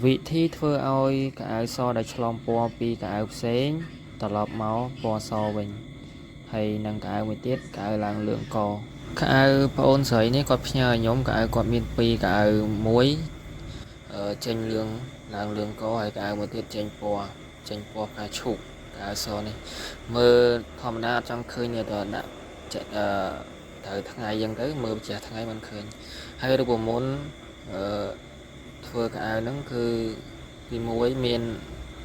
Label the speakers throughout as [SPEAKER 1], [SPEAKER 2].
[SPEAKER 1] Vị thi thưa ôi cái áo so đã chlom po pi cái áo xén tập lọp máu po so bình hay nâng cái áo mới tiết cái áo làng lượng co cái áo ôn sấy này có nhờ nhóm cái áo còn miền pi cái áo muối ở trên lương làng lượng co hay cái áo mới tiết trên po cái chụp cái áo so này mơ thòm đa trong khơi nhà tờ đã chạy thời tháng ngày dân tới mơ trẻ tháng ngày mình khơi hay được bộ môn thưa cái áo nó cứ thì muối miền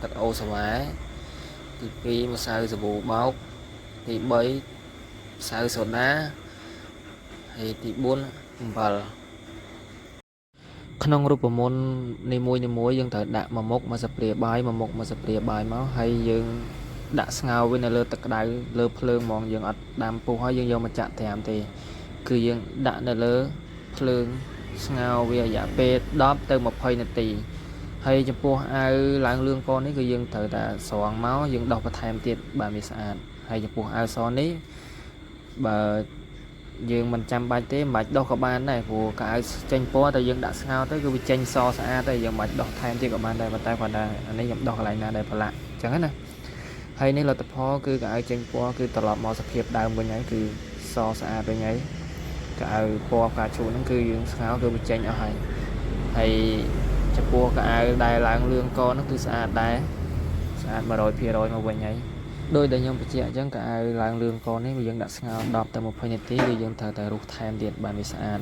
[SPEAKER 1] tật ô sầm á thì khi mà sao giờ bù máu thì bấy sao sốt đá thì buôn và ក្នុងរូបមន្តនីមួយៗយើងត្រូវដាក់មួយមុខមកសាព្រាបាយមួយមុខមកសាព្រាបាយមកហើយយើងដាក់ស្ងោរវានៅលើទឹកក្តៅលើភ្លើងហ្មងយើងអត់ដាំពុះហើយយើងយកមកចាក់ត្រាំទេគឺយើងដាក់នៅលើភ្លើងស្ងោរវារយៈពេល10ទៅ20នាទីហើយចំពោះអាវឡើងលឿងកនេះគឺយើងត្រូវតែស្រង់មកយើងដោះបន្ថែមទៀតបើវាស្អាតហើយចំពោះអាវសនេះបើយើងមិនចាំបាច់ទេមិនបាច់ដោះក៏បានដែរព្រោះកៅអៅចេញពណ៌តែយើងដាក់ស្ងោរទៅគឺវាចេញសស្អាតតែយើងមិនបាច់ដោះថែមទៀតក៏បានដែរប៉ុន្តែគាត់ថាអានេះខ្ញុំដោះកន្លែងណាដែលប្រឡាក់អញ្ចឹងណាហើយនេះលទ្ធផលគឺកៅអៅចេញពណ៌គឺត្រឡប់មកសភាពដើមវិញហើយគឺសស្អាតវិញហើយកៅអៅពណ៌ផ្កាឈូកហ្នឹងគឺយើងស្ងោរគឺវាចេញអស់ហើយចំពោះកៅអៅដែលឡើងលឿងកហ្នឹងគឺស្អាតដែរស្អាត 100% មកវិញហើយដោយដែលខ្ញុំបញ្ជាក់អញ្ចឹងកៅអៅឡើងលឿងកនេះវាយើងដាក់ស្ងោរ10ទៅ20នាទីគឺយើងត្រូវតែរុះថែមទៀតបានវាស្អាត